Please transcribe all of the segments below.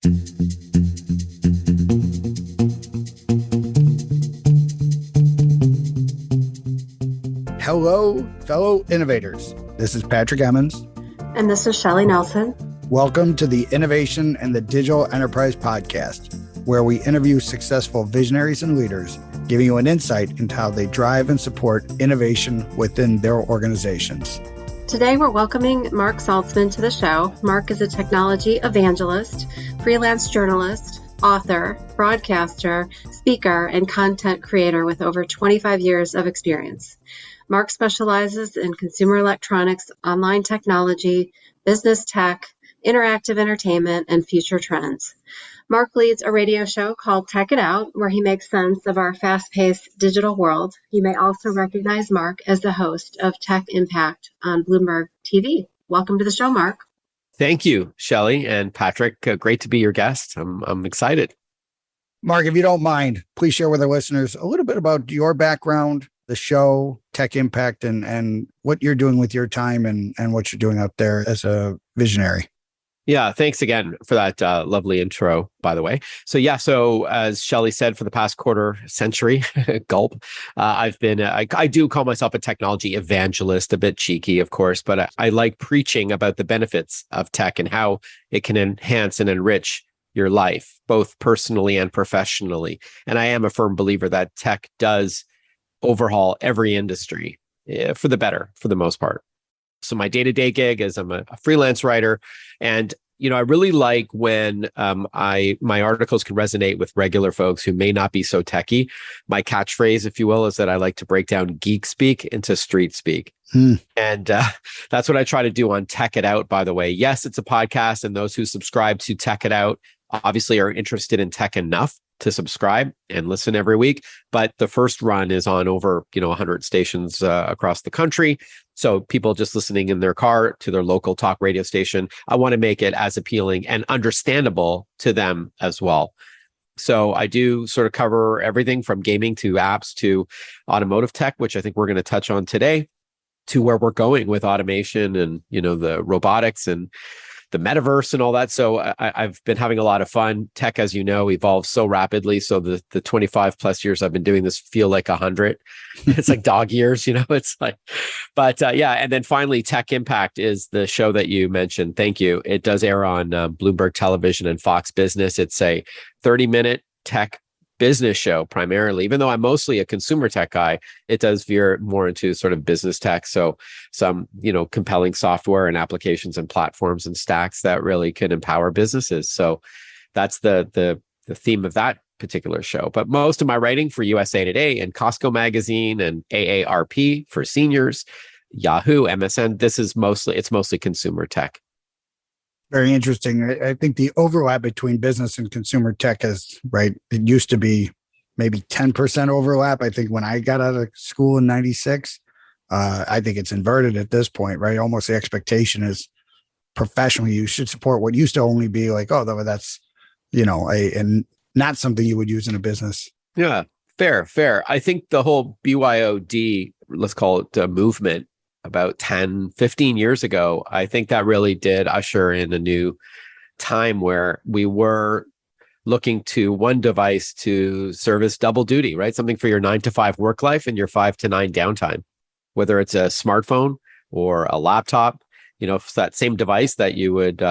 Hello, fellow innovators. This is Patrick Emmons. And this is Shelley Nelson. Welcome to the Innovation and the Digital Enterprise Podcast, where we interview successful visionaries and leaders, giving you an insight into how they drive and support innovation within their organizations. Today, we're welcoming Marc Saltzman to the show. Marc is a technology evangelist, freelance journalist, author, broadcaster, speaker, and content creator with over 25 years of experience. Marc specializes in consumer electronics, online technology, business tech, interactive entertainment, and future trends. Marc leads a radio show called Tech It Out, where he makes sense of our fast-paced digital world. You may also recognize Marc as the host of Tech Impact on Bloomberg TV. Welcome to the show, Marc. Thank you, Shelley and Patrick. Great to be your guest. I'm excited. Marc, if you don't mind, please share with our listeners a little bit about your background, the show, Tech Impact, and what you're doing with your time and what you're doing out there as a visionary. Yeah, thanks again for that lovely intro, by the way. So as Shelley said, for the past quarter century, gulp, I've been, I do call myself a technology evangelist, a bit cheeky, of course, but I like preaching about the benefits of tech and how it can enhance and enrich your life, both personally and professionally. And I am a firm believer that tech does overhaul every industry for the better, for the most part. So my day-to-day gig is I'm a freelance writer, and I really like when my articles can resonate with regular folks who may not be so techie. My catchphrase, if you will, is that I like to break down geek speak into street speak. And that's what I try to do on Tech It Out, by the way. Yes, it's a podcast, and those who subscribe to Tech It Out obviously are interested in tech enough to subscribe and listen every week. But the first run is on over 100 stations across the country. So people just listening in their car to their local talk radio station, I want to make it as appealing and understandable to them as well. So I do sort of cover everything from gaming to apps to automotive tech, which I think we're going to touch on today, to where we're going with automation and the robotics and the metaverse and all that. So I've been having a lot of fun. Tech, as you know, evolves so rapidly. So the 25 plus years I've been doing this feel like 100. It's like dog years, it's like, but yeah. And then finally, Tech Impact is the show that you mentioned. Thank you. It does air on Bloomberg Television and Fox Business. It's a 30-minute tech business show primarily. Even though I'm mostly a consumer tech guy, it does veer more into sort of business tech. So some, compelling software and applications and platforms and stacks that really can empower businesses. So that's the theme of that particular show. But most of my writing for USA Today and Costco Magazine and AARP for seniors, Yahoo, MSN, it's mostly consumer tech. Very interesting. I think the overlap between business and consumer tech is, right, it used to be maybe 10% overlap. I think when I got out of school in 96, I think it's inverted at this point, right? Almost the expectation is professionally, you should support what used to only be like, oh, that's, and not something you would use in a business. Yeah, fair. I think the whole BYOD, let's call it a movement, about 10, 15 years ago, I think that really did usher in a new time where we were looking to one device to service double duty, right? Something for your 9 to 5 work life and your 5 to 9 downtime, whether it's a smartphone or a laptop, if that same device that you would,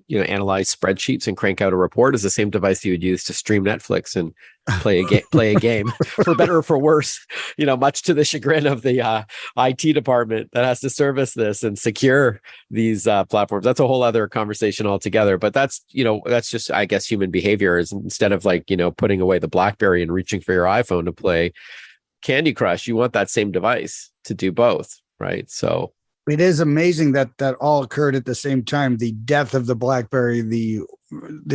analyze spreadsheets and crank out a report is the same device you would use to stream Netflix and play a game for better or for worse, much to the chagrin of the IT department that has to service this and secure these platforms. That's a whole other conversation altogether. But that's just, I guess, human behavior is instead of putting away the Blackberry and reaching for your iPhone to play Candy Crush, you want that same device to do both, right? So it is amazing that all occurred at the same time. The death of the BlackBerry, the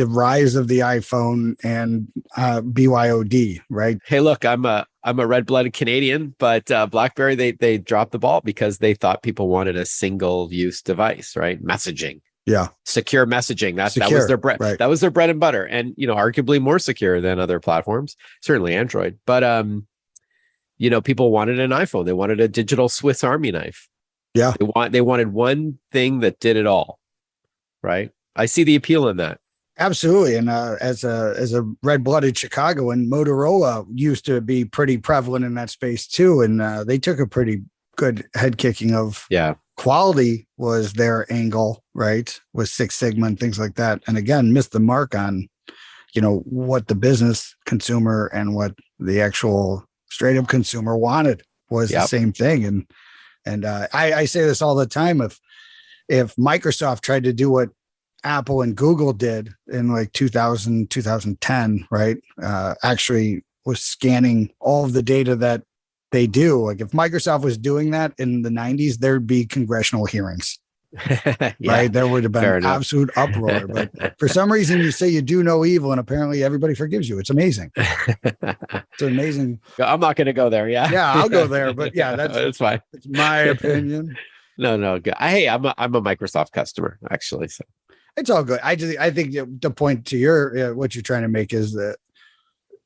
rise of the iPhone, and BYOD, right? Hey, look, I'm a red-blooded Canadian, but BlackBerry, they dropped the ball because they thought people wanted a single-use device, right? Messaging. Yeah. Secure messaging. That was their bread. Right. That was their bread and butter. And, arguably more secure than other platforms, certainly Android. But, people wanted an iPhone. They wanted a digital Swiss Army knife. Yeah. They wanted one thing that did it all. Right. I see the appeal in that. Absolutely. And as a red-blooded Chicagoan, Motorola used to be pretty prevalent in that space too. And they took a pretty good head kicking of quality was their angle, right? With Six Sigma and things like that. And again, missed the mark on, what the business consumer and what the actual straight up consumer wanted was the same thing. And I say this all the time. If Microsoft tried to do what Apple and Google did in like 2000, 2010, right? Actually was scanning all of the data that they do. Like if Microsoft was doing that in the 90s, there'd be congressional hearings, right? There would have been absolute uproar. But for some reason, you say you do no evil, and apparently everybody forgives you. It's amazing. It's amazing. I'm not going to go there. Yeah, I'll go there. But that's fine. It's my opinion. No. Hey, I'm a Microsoft customer actually. So it's all good. I think the point to your what you're trying to make is that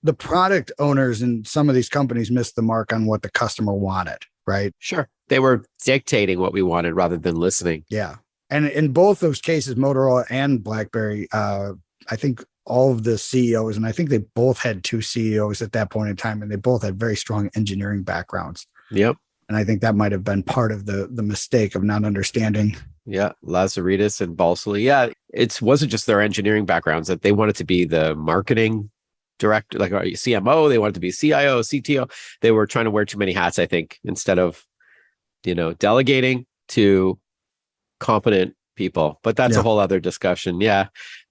the product owners in some of these companies missed the mark on what the customer wanted, right? Sure. They were dictating what we wanted rather than listening. Yeah. And in both those cases, Motorola and BlackBerry, I think all of the CEOs, and I think they both had two CEOs at that point in time, and they both had very strong engineering backgrounds. Yep. And I think that might have been part of the mistake of not understanding. Yeah. Lazaridis and Balsley. Yeah. It wasn't just their engineering backgrounds, that they wanted to be the marketing director, like CMO. They wanted to be CIO, CTO. They were trying to wear too many hats, I think, instead of, delegating to competent people. But that's a whole other discussion. Yeah.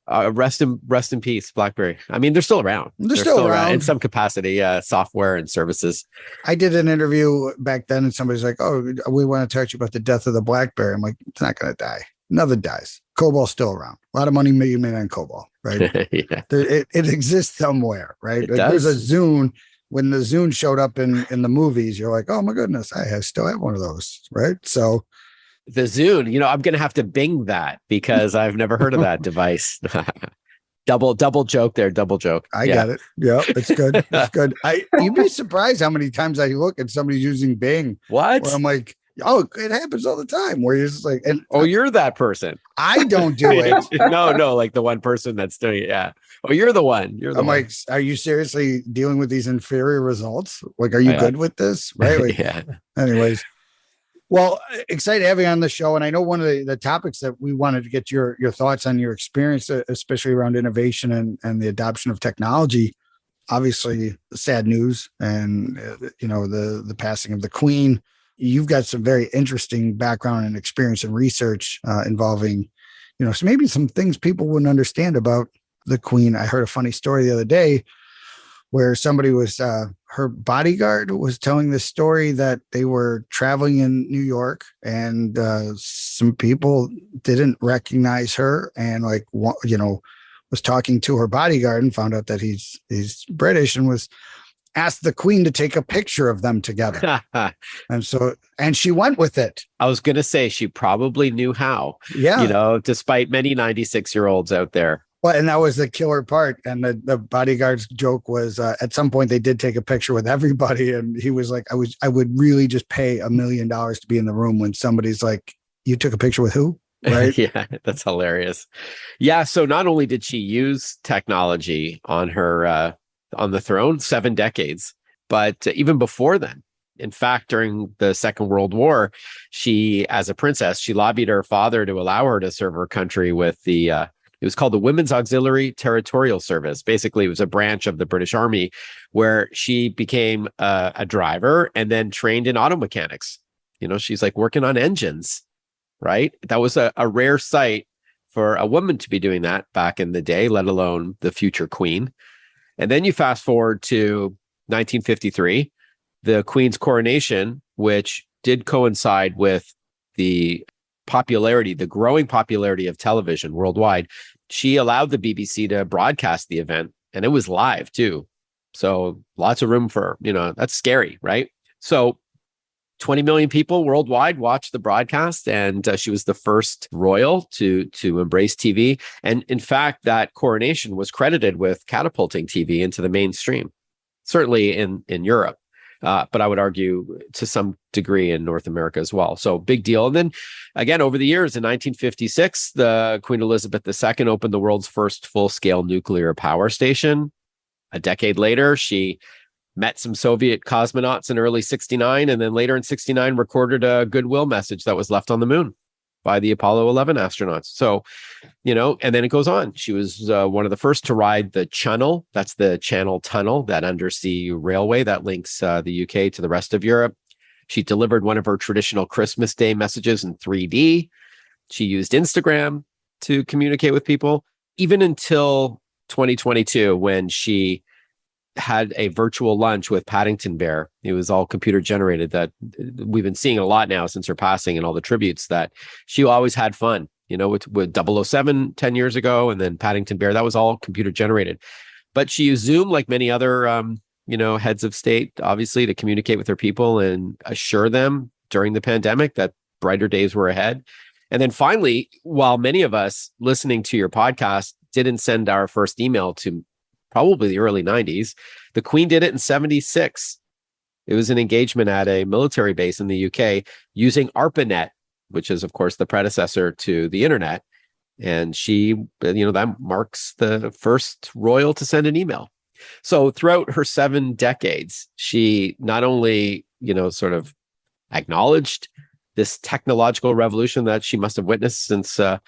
Rest in peace, BlackBerry. I mean, they're still around. They're still around in some capacity. Software and services. I did an interview back then, and somebody's like, "Oh, we want to talk to you about the death of the BlackBerry." I'm like, "It's not going to die. Nothing dies. Cobalt's still around. A lot of money made on Cobalt, right? It exists somewhere, right? There's a Zune. When the Zune showed up in the movies, you're like, oh my goodness, I still have one of those, right? So the Zune, I'm going to have to Bing that because I've never heard of that device. Double joke there. Double joke. I got it. Yeah, it's good. It's good. You'd be surprised how many times I look at somebody using Bing. What? Where I'm like, oh, it happens all the time. Where you're just like, you're that person. I don't do it. No, like the one person that's doing it. Yeah. Oh, you're the one. I'm like, are you seriously dealing with these inferior results? Like, are you good with this? Right. Like, yeah. Anyways. Well, excited to have you on the show. And I know one of the topics that we wanted to get your thoughts on your experience, especially around innovation and the adoption of technology. Obviously, sad news and, the passing of the Queen. You've got some very interesting background and experience and research involving, so maybe some things people wouldn't understand about the Queen. I heard a funny story the other day where somebody was, her bodyguard was telling this story that they were traveling in New York and some people didn't recognize her and was talking to her bodyguard and found out that he's British and was asked the Queen to take a picture of them together. and she went with it. I was going to say she probably knew how, despite many 96-year-olds out there. Well, and that was the killer part. And the bodyguard's joke was at some point they did take a picture with everybody. And he was like, I would really just pay $1 million to be in the room when somebody's like, you took a picture with who? Right. Yeah, that's hilarious. Yeah. So not only did she use technology on her, on the throne 7 decades, but even before then, in fact, during the Second World War, she, as a princess, she lobbied her father to allow her to serve her country with it was called the Women's Auxiliary Territorial Service. Basically, it was a branch of the British Army where she became a driver and then trained in auto mechanics. She's like working on engines, right? That was a rare sight for a woman to be doing that back in the day, let alone the future queen. And then you fast forward to 1953, the Queen's coronation, which did coincide with the growing popularity of television worldwide. She allowed the BBC to broadcast the event, and it was live too. So lots of room for, that's scary, right? So 20 million people worldwide watched the broadcast, and she was the first royal to embrace TV. And in fact, that coronation was credited with catapulting TV into the mainstream, certainly in Europe. but I would argue to some degree in North America as well. So big deal. And then again, over the years, in 1956, the Queen Elizabeth II opened the world's first full-scale nuclear power station. A decade later, she met some Soviet cosmonauts in early 69, and then later in 69 recorded a goodwill message that was left on the moon by the Apollo 11 astronauts. So, and then it goes on. She was one of the first to ride the Channel. That's the Channel Tunnel, that undersea railway that links the UK to the rest of Europe. She delivered one of her traditional Christmas Day messages in 3D. She used Instagram to communicate with people, even until 2022, when she had a virtual lunch with Paddington Bear. It was all computer generated. That we've been seeing a lot now since her passing, and all the tributes that she always had fun, with 007 10 years ago, and then Paddington Bear, that was all computer generated. But she used Zoom like many other, heads of state, obviously, to communicate with her people and assure them during the pandemic that brighter days were ahead. And then finally, while many of us listening to your podcast didn't send our first email to probably the early 90s, the Queen did it in 76. It was an engagement at a military base in the UK using ARPANET, which is, of course, the predecessor to the internet. And she, that marks the first royal to send an email. So throughout her 7 decades, she not only, sort of acknowledged this technological revolution that she must have witnessed since her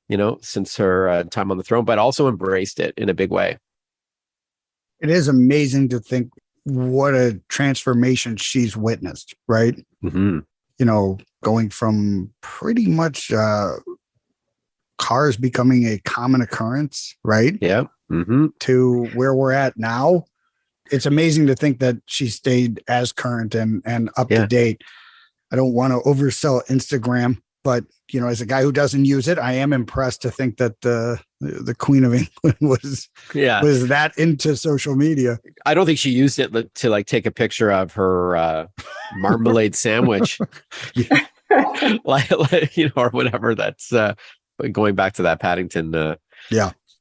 time on the throne, but also embraced it in a big way. It is amazing to think what a transformation she's witnessed, right? Mm-hmm. Going from pretty much cars becoming a common occurrence, right? Yeah. Mm-hmm. To where we're at now. It's amazing to think that she stayed as current and up to date. I don't want to oversell Instagram, but as a guy who doesn't use it, I am impressed to think that the Queen of England was that into social media. I don't think she used it to take a picture of her marmalade sandwich, or whatever. That's going back to that Paddington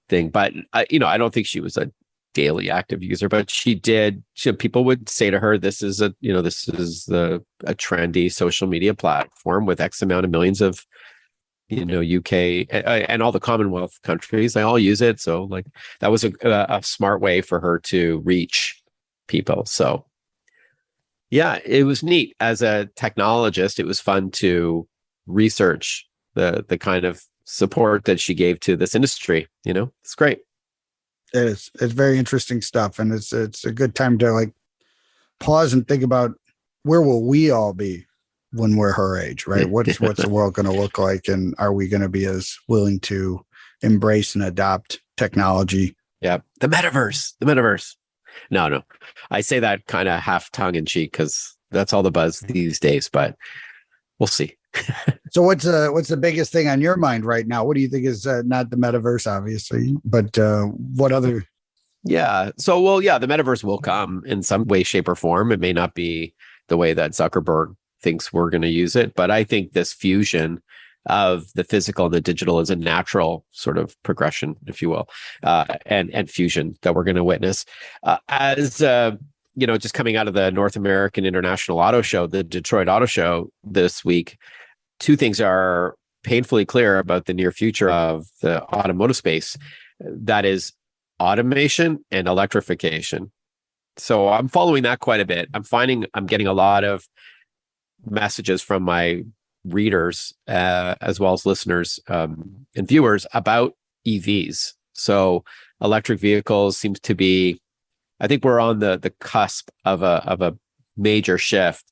thing. But I don't think she was a daily active user, but she did. People would say to her, "This is a trendy social media platform with X amount of millions of." UK and all the Commonwealth countries, they all use it. So that was a smart way for her to reach people. So yeah, it was neat. As a technologist, it was fun to research the kind of support that she gave to this industry. It's great. It is. It's very interesting stuff. And it's a good time to pause and think about, where will we all be when we're her age, right? What's the world going to look like? And are we going to be as willing to embrace and adopt technology? Yeah. The metaverse. No. I say that kind of half tongue in cheek because that's all the buzz these days, but we'll see. So what's the biggest thing on your mind right now? What do you think is not the metaverse, obviously, but what other? Yeah. So, the metaverse will come in some way, shape, or form. It may not be the way that Zuckerberg thinks we're going to use it, but I think this fusion of the physical and the digital is a natural sort of progression, if you will, and fusion that we're going to witness. As just coming out of the North American International Auto Show, the Detroit Auto Show this week, 2 things are painfully clear about the near future of the automotive space. That is automation and electrification. So I'm following that quite a bit. I'm finding I'm getting a lot of messages from my readers as well as listeners and viewers about EVs. So electric vehicles seems to be, I think we're on the cusp of a major shift.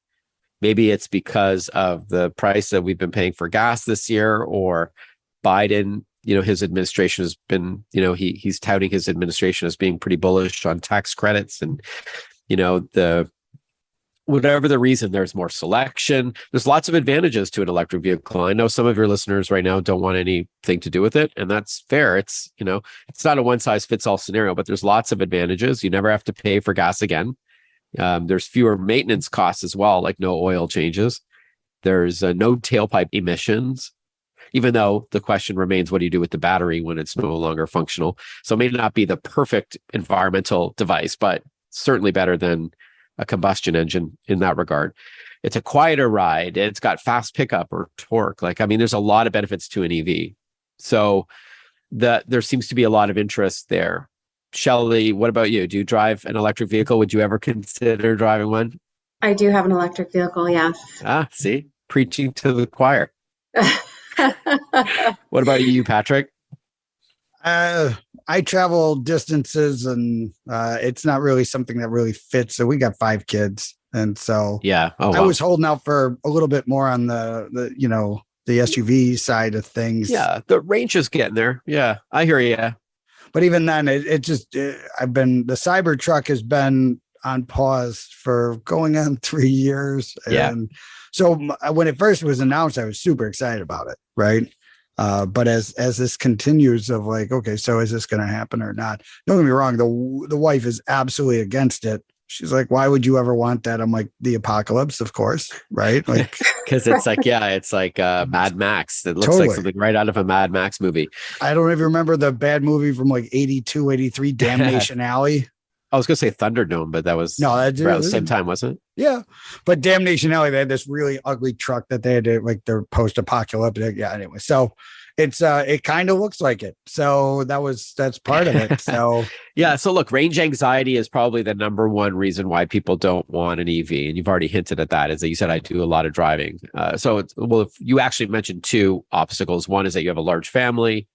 Maybe it's because of the price that we've been paying for gas this year, or Biden, his administration has been, he's touting his administration as being pretty bullish on tax credits, and, whatever the reason, there's more selection. There's lots of advantages to an electric vehicle. I know some of your listeners right now don't want anything to do with it, and that's fair. It's, it's not a one size fits all scenario, but there's lots of advantages. You never have to pay for gas again. There's fewer maintenance costs as well, like no oil changes. There's no tailpipe emissions, even though the question remains, what do you do with the battery when it's no longer functional? So it may not be the perfect environmental device, but certainly better than a combustion engine in that regard. It's a quieter ride. It's got fast pickup or torque. Like, I mean, there's a lot of benefits to an EV. So there seems to be a lot of interest there. Shelley, what about you? Do you drive an electric vehicle? Would you ever consider driving one? I do have an electric vehicle, yes. See, preaching to the choir. What about you, Patrick? I travel distances, and it's not really something that really fits. So we got 5 kids, and so yeah, I was holding out for a little bit more on the the SUV side of things. Yeah, the range is getting there. Yeah, I hear you. But even then, the Cybertruck has been on pause for going on 3 years. Yeah. And so when it first was announced, I was super excited about it. Right. But as this continues of like, okay, so is this going to happen or not? Don't get me wrong. The wife is absolutely against it. She's like, why would you ever want that? I'm like, the apocalypse, of course. Right. Like, because it's like, it's like Mad Max. It looks like something right out of a Mad Max movie. I don't even remember the bad movie from like 82, 83, Damnation Alley. I was going to say Thunderdome, but that was around the same time, wasn't it? Yeah. But Damnation Alley, they had this really ugly truck that they had to, like, they're post-apocalyptic. Yeah, anyway. So it's it kind of looks like it. So that's part of it. So yeah. So look, range anxiety is probably the number one reason why people don't want an EV. And you've already hinted at that, is that you said I do a lot of driving. If you actually mentioned 2 obstacles. One is that you have a large family.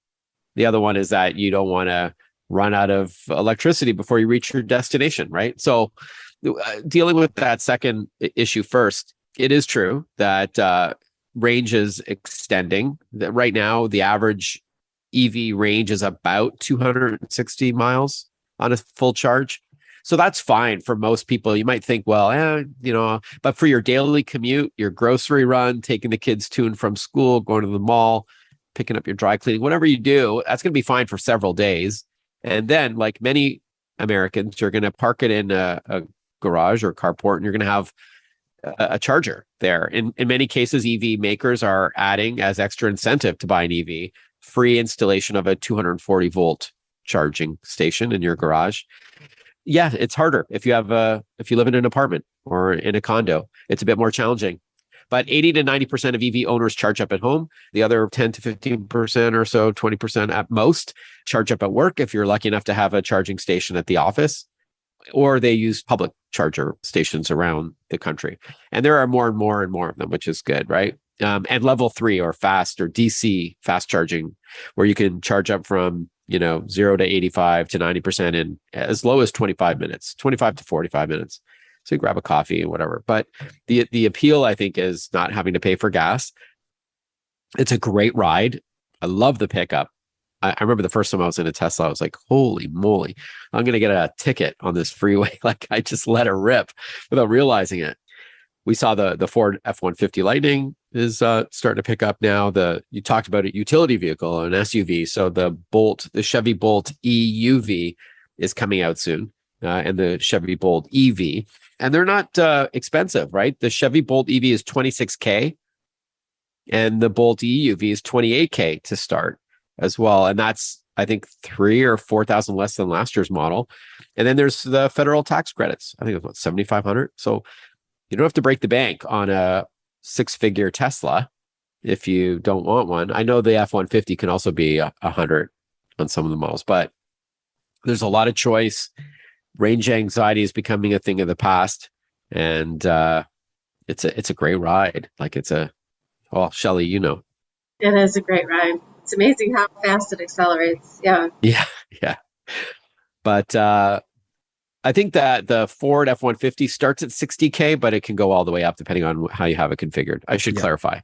The other one is that you don't want to run out of electricity before you reach your destination, right? So dealing with that second issue first, it is true that range is extending. That right now, the average EV range is about 260 miles on a full charge. So that's fine for most people. You might think, well, but for your daily commute, your grocery run, taking the kids to and from school, going to the mall, picking up your dry cleaning, whatever you do, that's going to be fine for several days. And then, like many Americans, you're going to park it in a garage or carport, and you're going to have a charger there. In many cases, EV makers are adding, as extra incentive to buy an EV, free installation of a 240 volt charging station in your garage. Yeah, it's harder if you live in an apartment or in a condo. It's a bit more challenging. But 80 to 90% of EV owners charge up at home. The other 10 to 15% or so, 20% at most, charge up at work if you're lucky enough to have a charging station at the office, or they use public charger stations around the country. And there are more and more and more of them, which is good, right? And level 3 or fast or DC fast charging, where you can charge up from 0 to 85 to 90% in as low as 25 minutes, 25 to 45 minutes. So you grab a coffee and whatever. But the appeal, I think, is not having to pay for gas. It's a great ride. I love the pickup. I remember the first time I was in a Tesla, I was like, holy moly, I'm going to get a ticket on this freeway. Like, I just let it rip without realizing it. We saw the Ford F-150 Lightning is starting to pick up now. You talked about a utility vehicle, an SUV. So the Chevy Bolt EUV is coming out soon, and the Chevy Bolt EV. And they're not expensive, right? The Chevy Bolt EV is $26K, and the Bolt EUV is $28K to start as well. And that's, I think, $3,000 or $4,000 less than last year's model. And then there's the federal tax credits. I think it's $7,500. So you don't have to break the bank on a 6-figure Tesla if you don't want one. I know the F-150 can also be $100 on some of the models, but there's a lot of choice. Range anxiety is becoming a thing of the past, and it's a great ride. Like Shelley, It is a great ride. It's amazing how fast it accelerates. Yeah. Yeah. But I think that the Ford F-150 starts at $60K, but it can go all the way up depending on how you have it configured. I should clarify.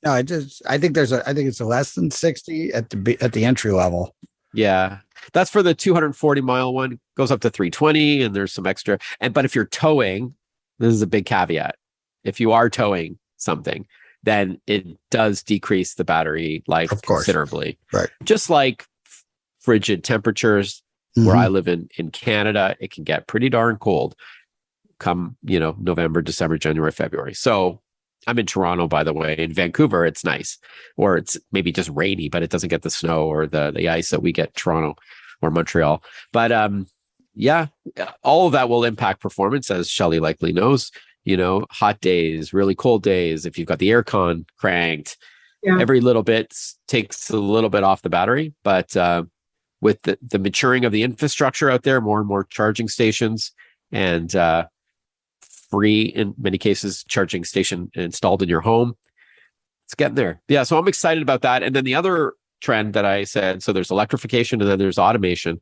No, I think it's a less than 60 at the entry level. Yeah. That's for the 240 mile one. Goes up to 320, and there's some extra. But if you're towing, this is a big caveat. If you are towing something, then it does decrease the battery life considerably. Right. Just like frigid temperatures, where I live in Canada, it can get pretty darn cold come, November, December, January, February. So I'm in Toronto, by the way. In Vancouver, it's nice, or it's maybe just rainy, but it doesn't get the snow or the ice that we get in Toronto or Montreal. But yeah, all of that will impact performance, as Shelley likely knows. Hot days, really cold days, if you've got the aircon cranked, every little bit takes a little bit off the battery. But with the maturing of the infrastructure out there, more and more charging stations, and free, in many cases, charging station installed in your home, it's getting there. Yeah, so I'm excited about that. And then the other trend that I said, so there's electrification and then there's automation.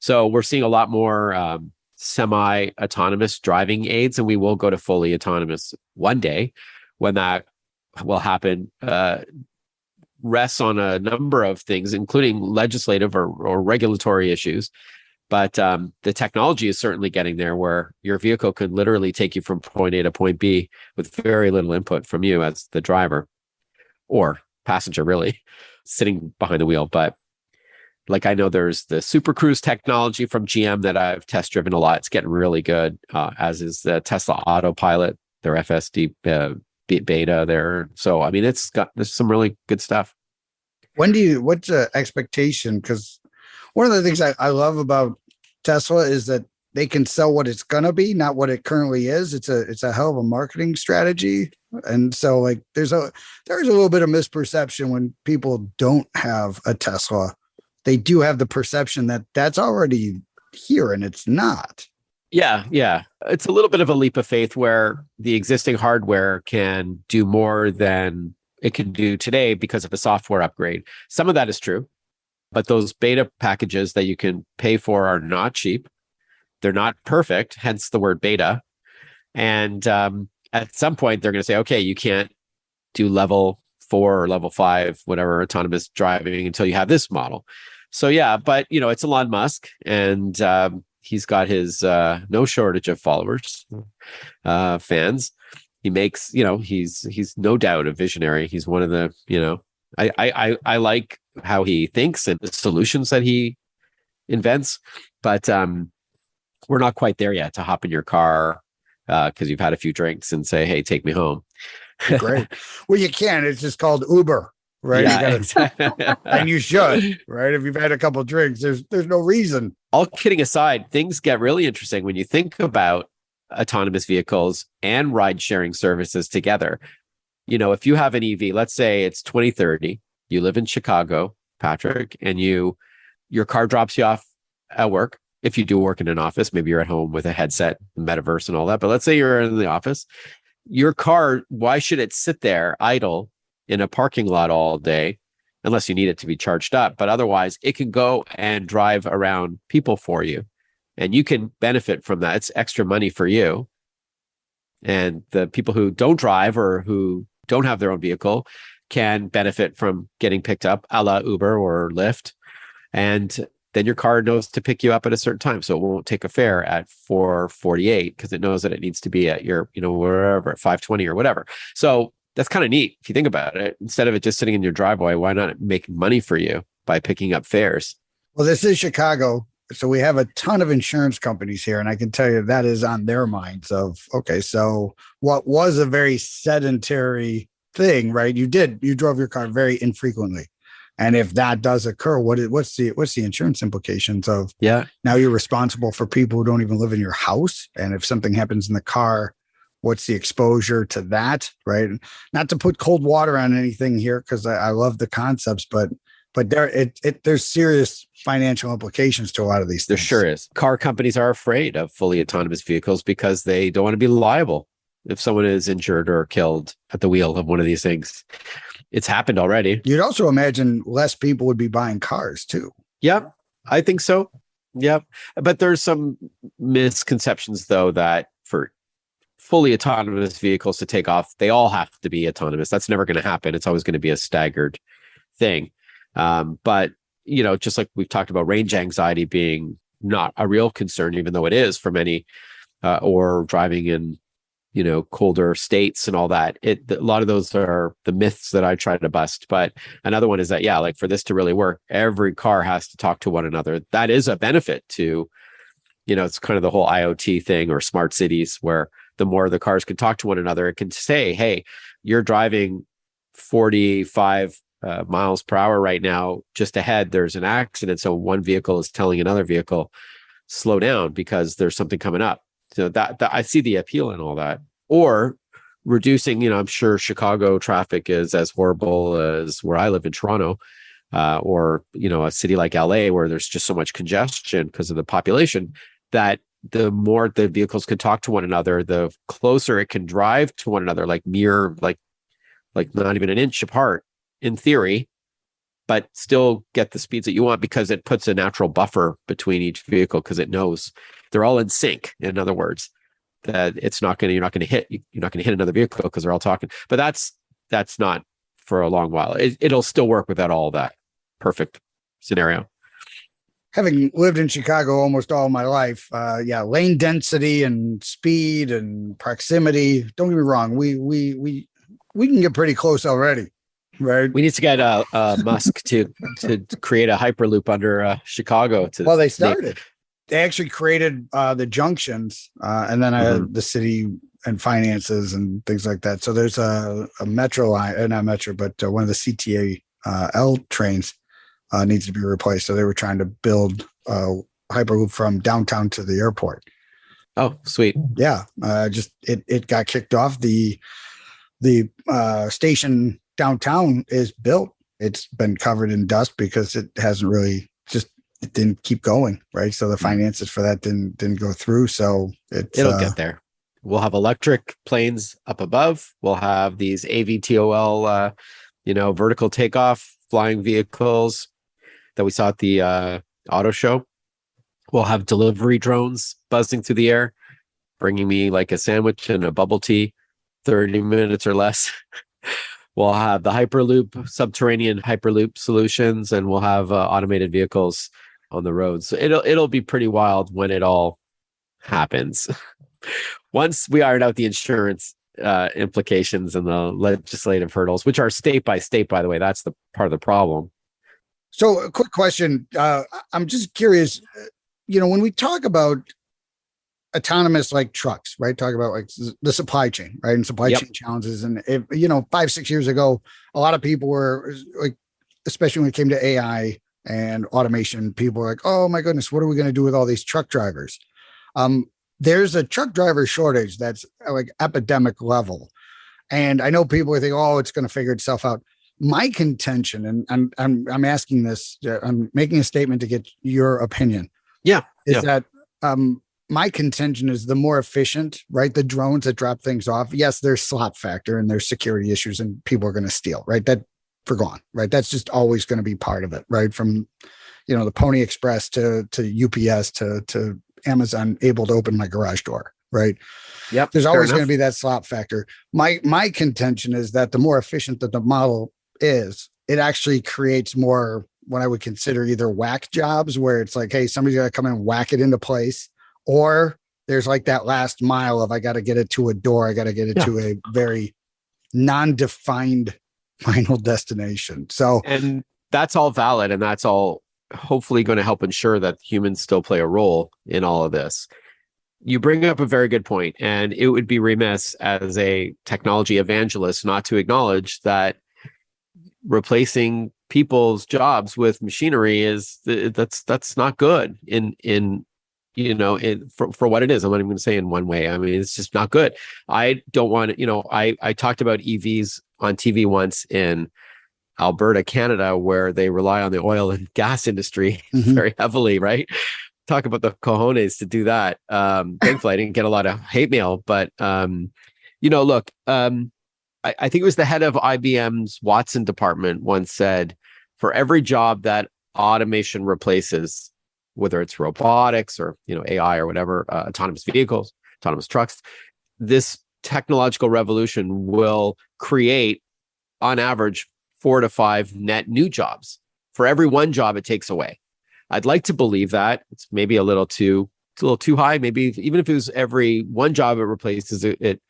So we're seeing a lot more semi-autonomous driving aids, and we will go to fully autonomous one day. When that will happen, rests on a number of things, including legislative or regulatory issues. But the technology is certainly getting there, where your vehicle could literally take you from point A to point B with very little input from you as the driver or passenger, really, sitting behind the wheel. But like, I know there's the Super Cruise technology from GM that I've test driven a lot. It's getting really good, as is the Tesla Autopilot, their FSD beta there. So, I mean, there's some really good stuff. What's the expectation? Because one of the things I love about Tesla is that they can sell what it's going to be, not what it currently is. It's a hell of a marketing strategy. And so, like, there's a little bit of misperception when people don't have a Tesla. They do have the perception that that's already here, and it's not. Yeah. It's a little bit of a leap of faith where the existing hardware can do more than it can do today because of a software upgrade. Some of that is true, but those beta packages that you can pay for are not cheap. They're not perfect, hence the word beta. And at some point, they're going to say, okay, you can't do level 4 or level 5, whatever, autonomous driving until you have this model. So yeah, but it's Elon Musk, and he's got his no shortage of followers, fans. He makes, he's no doubt a visionary. He's one of the, I like how he thinks and the solutions that he invents, but we're not quite there yet to hop in your car because you've had a few drinks and say, hey, take me home. Great. Well, you can. It's just called Uber. Right. Yeah, exactly. And you should, right? If you've had a couple of drinks, there's no reason. All kidding aside, things get really interesting when you think about autonomous vehicles and ride sharing services together. If you have an EV, let's say it's 2030, you live in Chicago, Patrick, and your car drops you off at work. If you do work in an office, maybe you're at home with a headset, metaverse and all that. But let's say you're in the office, your car, why should it sit there idle in a parking lot all day, unless you need it to be charged up? But otherwise, it can go and drive around people for you, and you can benefit from that. It's extra money for you. And the people who don't drive or who don't have their own vehicle can benefit from getting picked up, a la Uber or Lyft. And then your car knows to pick you up at a certain time. So it won't take a fare at 4:48 because it knows that it needs to be at your, wherever, at 5:20 or whatever. So that's kind of neat if you think about it. Instead of it just sitting in your driveway, why not make money for you by picking up fares? Well, this is Chicago, so we have a ton of insurance companies here, and I can tell you that is on their minds of, okay, so what was a very sedentary thing, right? You drove your car very infrequently. And if that does occur, what's the insurance implications of, now you're responsible for people who don't even live in your house. And if something happens in the car, what's the exposure to that, right? Not to put cold water on anything here, because I love the concepts, but there's serious financial implications to a lot of these things. There sure is. Car companies are afraid of fully autonomous vehicles because they don't want to be liable if someone is injured or killed at the wheel of one of these things. It's happened already. You'd also imagine less people would be buying cars too. Yep, I think so. Yep. But there's some misconceptions, though, that for fully autonomous vehicles to take off, they all have to be autonomous. That's never going to happen. It's always going to be a staggered thing. But, just like we've talked about range anxiety being not a real concern, even though it is for many, or driving in, colder states and all that. A lot of those are the myths that I try to bust. But another one is that, like for this to really work, every car has to talk to one another. That is a benefit to, it's kind of the whole IoT thing or smart cities, where the more the cars can talk to one another, it can say, hey, you're driving 45 miles per hour right now, just ahead, there's an accident. So one vehicle is telling another vehicle, slow down because there's something coming up. So that I see the appeal in all that. Or reducing, I'm sure Chicago traffic is as horrible as where I live in Toronto, or, a city like LA where there's just so much congestion because of the population, that the more the vehicles can talk to one another, the closer it can drive to one another, like not even an inch apart in theory, but still get the speeds that you want, because it puts a natural buffer between each vehicle, because it knows they're all in sync. In other words, that you're not going to hit another vehicle because they're all talking. But that's not for a long while. It'll still work without all that perfect scenario. Having lived in Chicago almost all my life, lane density and speed and proximity. Don't get me wrong, we can get pretty close already, right? We need to get Musk to create a hyperloop under Chicago. Well, they started. They actually created the junctions, and then the city and finances and things like that. So there's a metro line, not metro, but one of the CTA L trains needs to be replaced. So they were trying to build a hyperloop from downtown to the airport. Oh, sweet. Yeah. It got kicked off. The station downtown is built. It's been covered in dust because it hasn't really it didn't keep going. Right. So the finances for that didn't go through. So it'll get there. We'll have electric planes up above. We'll have these AVTOL, vertical takeoff flying vehicles that we saw at the auto show. We'll have delivery drones buzzing through the air, bringing me like a sandwich and a bubble tea, 30 minutes or less. We'll have the Hyperloop, subterranean Hyperloop solutions, and we'll have automated vehicles on the roads. So it'll be pretty wild when it all happens. Once we iron out the insurance implications and the legislative hurdles, which are state by state, by the way, that's the part of the problem. So a quick question. I'm just curious, when we talk about autonomous like trucks, right? Talk about like the supply chain, right? And supply chain challenges. And 5-6 years ago, a lot of people were like, especially when it came to AI and automation, people were like, oh my goodness, what are we going to do with all these truck drivers? There's a truck driver shortage that's like epidemic level. And I know people are thinking, oh, it's going to figure itself out. My contention, and I'm asking this, I'm making a statement to get your opinion. Is that my contention is the more efficient, right? The drones that drop things off. Yes, there's slot factor and there's security issues and people are going to steal, right? That forgone, right? That's just always going to be part of it, right? From, the Pony Express to UPS to Amazon able to open my garage door, right? Yep. There's always going to be that slot factor. My contention is that the more efficient that the model is, it actually creates more what I would consider either whack jobs, where it's like, hey, somebody's got to come in and whack it into place, or there's like that last mile of I got to get it to a door, I got to get it to a very non-defined final destination. So, and that's all valid, and that's all hopefully going to help ensure that humans still play a role in all of this. You bring up a very good point, and it would be remiss as a technology evangelist not to acknowledge that replacing people's jobs with machinery that's not good for what it is. I'm not even going to say in one way. I mean, it's just not good. I don't want to, I talked about EVs on TV once in Alberta, Canada, where they rely on the oil and gas industry very heavily, right? Talk about the cojones to do that. Thankfully, I didn't get a lot of hate mail, but look, I think it was the head of IBM's Watson department once said, for every job that automation replaces, whether it's robotics or AI or whatever, autonomous vehicles, autonomous trucks, this technological revolution will create, on average, 4 to 5 net new jobs for every one job it takes away. I'd like to believe that. It's maybe a little too high. Maybe even if it was every one job it replaces, it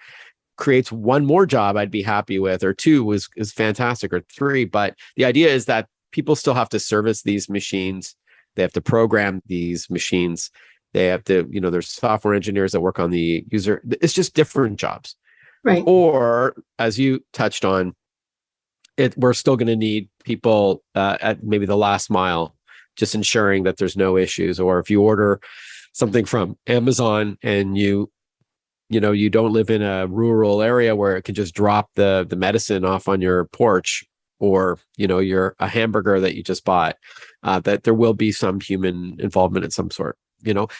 creates one more job I'd be happy with, or 2 is fantastic, or 3. But the idea is that people still have to service these machines. They have to program these machines. They have to, there's software engineers that work on the user. It's just different jobs. Right. Or, as you touched on, we're still going to need people at maybe the last mile, just ensuring that there's no issues. Or if you order something from Amazon and you don't live in a rural area where it can just drop the medicine off on your porch, or you're a hamburger that you just bought, that there will be some human involvement in some sort.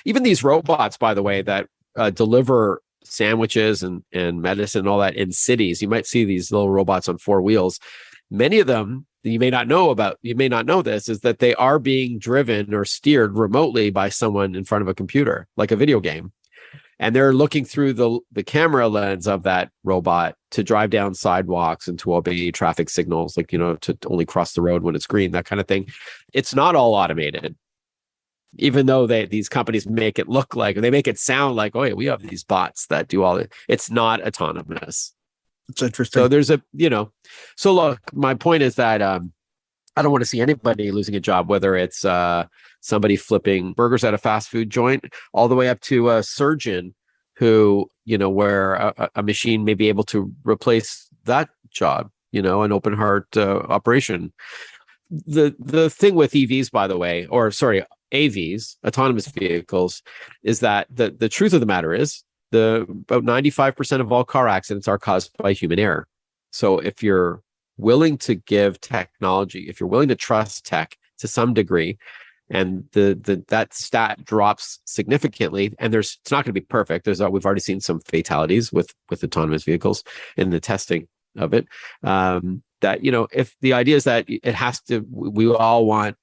Even these robots, by the way, that deliver sandwiches and medicine and all that in cities, you might see these little robots on 4 wheels. Many of them, you may not know this, is that they are being driven or steered remotely by someone in front of a computer, like a video game. And they're looking through the camera lens of that robot to drive down sidewalks and to obey traffic signals, like, to only cross the road when it's green, that kind of thing. It's not all automated, even though these companies make it look like, they make it sound like, oh yeah, we have these bots that do all it. It's not autonomous. It's interesting. So there's so look, my point is that I don't want to see anybody losing a job, whether it's somebody flipping burgers at a fast food joint, all the way up to a surgeon who, where a machine may be able to replace that job, an open heart operation. The thing with EVs, by the way, or sorry, AVs, autonomous vehicles, is that the truth of the matter is about 95% of all car accidents are caused by human error. So if you're willing to give technology, if you're willing to trust tech to some degree, and that stat drops significantly, and it's not going to be perfect. We've already seen some fatalities with autonomous vehicles in the testing of it. That if the idea is that it has to, we all want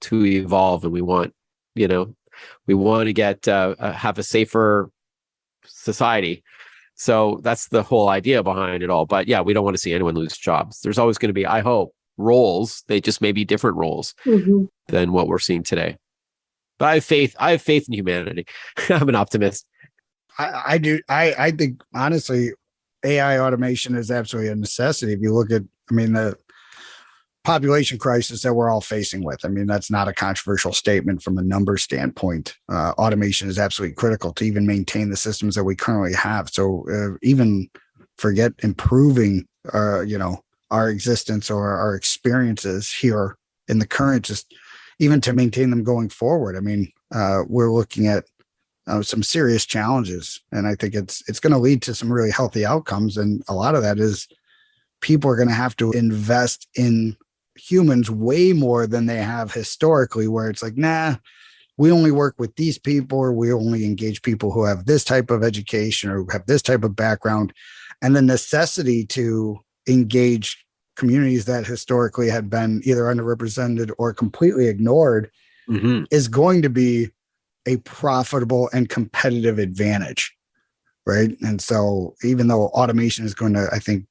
to evolve, and we want to get have a safer society. So that's the whole idea behind it all. But yeah, we don't want to see anyone lose jobs. There's always going to be, I hope, roles. They just may be different roles than what we're seeing today. But I have faith in humanity. I'm an optimist. I do. I think, honestly, AI automation is absolutely a necessity. If you look at, the population crisis that we're all facing with, that's not a controversial statement from a number standpoint. Automation is absolutely critical to even maintain the systems that we currently have. So even forget improving, our existence or our experiences here in the current, just even to maintain them going forward. We're looking at some serious challenges, and I think it's going to lead to some really healthy outcomes. And a lot of that is people are going to have to invest in humans way more than they have historically, where it's like, nah, we only work with these people, or we only engage people who have this type of education or have this type of background. And the necessity to engage communities that historically had been either underrepresented or completely ignored is going to be a profitable and competitive advantage, right? And so even though automation is going to, I think,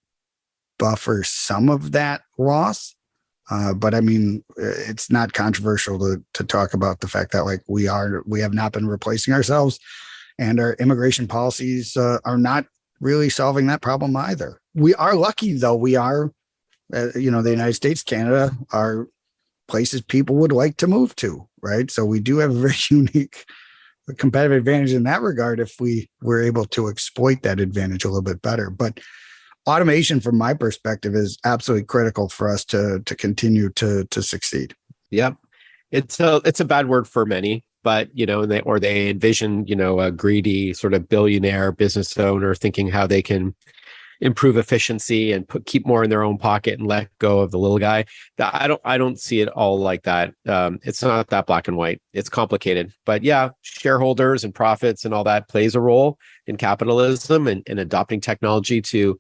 buffer some of that loss, but it's not controversial to talk about the fact that, like, we have not been replacing ourselves, and our immigration policies are not really solving that problem either. We are lucky, though. We are, the United States, Canada are places people would like to move to, right? So we do have a very unique competitive advantage in that regard if we were able to exploit that advantage a little bit better. But automation, from my perspective, is absolutely critical for us to continue to succeed. Yep. It's a bad word for many, but, they envision, a greedy sort of billionaire business owner thinking how they can improve efficiency and keep more in their own pocket and let go of the little guy. I don't see it all like that. It's not that black and white. It's complicated, but yeah, shareholders and profits and all that plays a role in capitalism and adopting technology to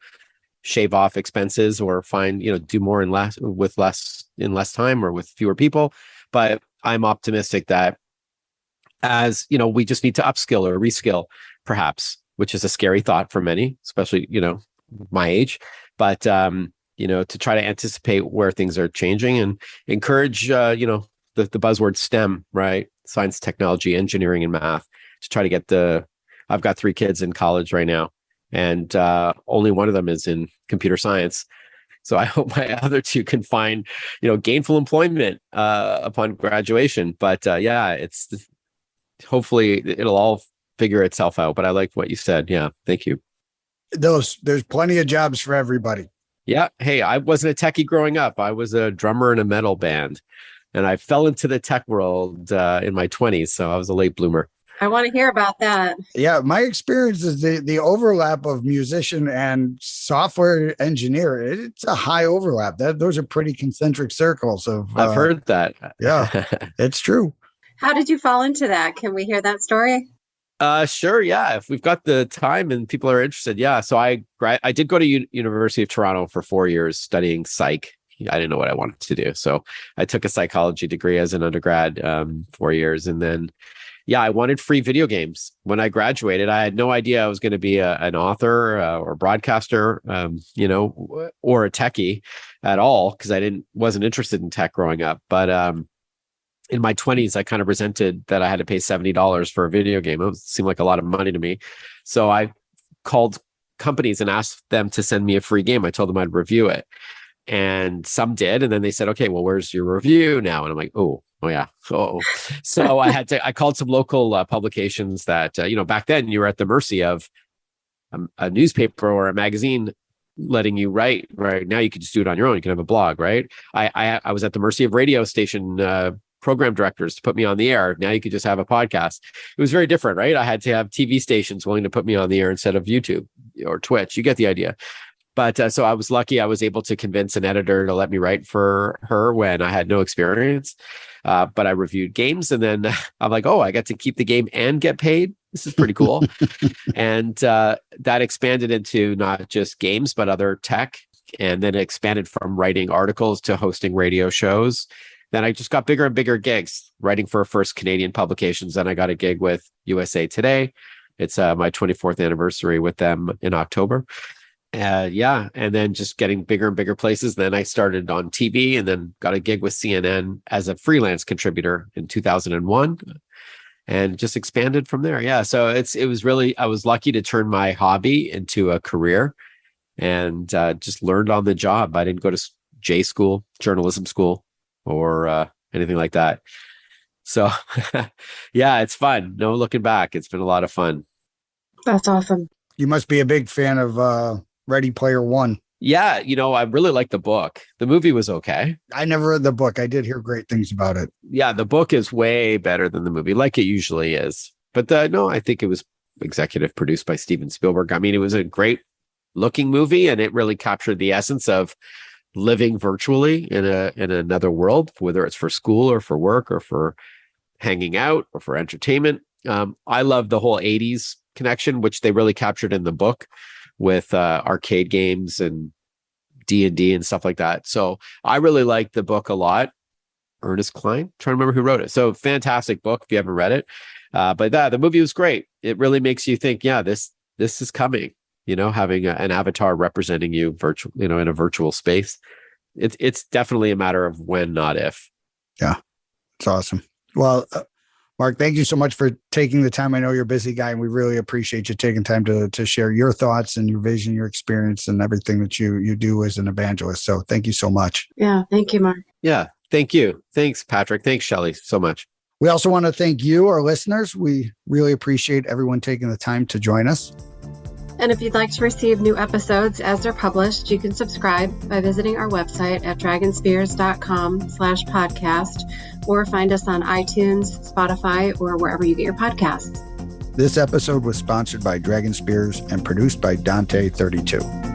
shave off expenses or find, do more in less in less time or with fewer people. But I'm optimistic that as, we just need to upskill or reskill, perhaps, which is a scary thought for many, especially, my age, but, to try to anticipate where things are changing and encourage, the buzzword STEM, right? Science, technology, engineering, and math, to try to get I've got 3 kids in college right now, and only one of them is in computer science. So I hope my other 2 can find, gainful employment upon graduation. But hopefully it'll all figure itself out. But I like what you said. Yeah, thank you. There's plenty of jobs for everybody. Yeah. Hey, I wasn't a techie growing up. I was a drummer in a metal band, and I fell into the tech world in my 20s. So I was a late bloomer. I want to hear about that. Yeah, my experience is the overlap of musician and software engineer. It's a high overlap. Those are pretty concentric circles of. I've heard that. Yeah, it's true. How did you fall into that? Can we hear that story? Sure. Yeah. If we've got the time and people are interested. Yeah. So I did go to University of Toronto for 4 years studying psych. I didn't know what I wanted to do. So I took a psychology degree as an undergrad, 4 years. And then, I wanted free video games. When I graduated, I had no idea I was going to be an author or a broadcaster, or a techie at all, because I wasn't interested in tech growing up. But in my 20s, I kind of resented that I had to pay $70 for a video game. It seemed like a lot of money to me. So I called companies and asked them to send me a free game. I told them I'd review it. And some did. And then they said, okay, well, where's your review now? And I'm like, oh yeah. So I called some local publications that, back then you were at the mercy of a newspaper or a magazine letting you write. Right now you could just do it on your own. You can have a blog, right? I was at the mercy of radio station program directors to put me on the air. Now you could just have a podcast. It was very different, right? I had to have TV stations willing to put me on the air instead of YouTube or Twitch. You get the idea. But so I was lucky. I was able to convince an editor to let me write for her when I had no experience. But I reviewed games, and then I'm like, oh, I get to keep the game and get paid. This is pretty cool. And that expanded into not just games, but other tech. And then it expanded from writing articles to hosting radio shows. Then I just got bigger and bigger gigs, writing for first Canadian publications. Then I got a gig with USA Today. It's my 24th anniversary with them in October. And then just getting bigger and bigger places. Then I started on TV and then got a gig with CNN as a freelance contributor in 2001 and just expanded from there. Yeah. So it was really, I was lucky to turn my hobby into a career and just learned on the job. I didn't go to J school, journalism school, or anything like that. So yeah, it's fun. No looking back. It's been a lot of fun. That's awesome. You must be a big fan of Ready Player One. Yeah, I really liked the book. The movie was okay. I never read the book. I did hear great things about it. Yeah, the book is way better than the movie, like it usually is. But no, I think it was executive produced by Steven Spielberg. I mean, it was a great looking movie, and it really captured the essence of living virtually in another world, whether it's for school or for work or for hanging out or for entertainment. I love the whole 80s connection, which they really captured in the book with arcade games and D&D and stuff like that. So I really like the book a lot. Ernest Cline, trying to remember who wrote it. So fantastic book if you haven't read it. But the movie was great. It really makes you think, yeah, this is coming, having an avatar representing you virtual, in a virtual space. It's definitely a matter of when, not if. Yeah, it's awesome. Well, Marc, thank you so much for taking the time. I know you're a busy guy, and we really appreciate you taking time to share your thoughts and your vision, your experience, and everything that you do as an evangelist. So thank you so much. Yeah, thank you, Marc. Yeah, thank you. Thanks, Patrick. Thanks, Shelley, so much. We also want to thank you, our listeners. We really appreciate everyone taking the time to join us. And if you'd like to receive new episodes as they're published, you can subscribe by visiting our website at dragonspears.com/podcast, or find us on iTunes, Spotify, or wherever you get your podcasts. This episode was sponsored by Dragon Spears and produced by Dante32.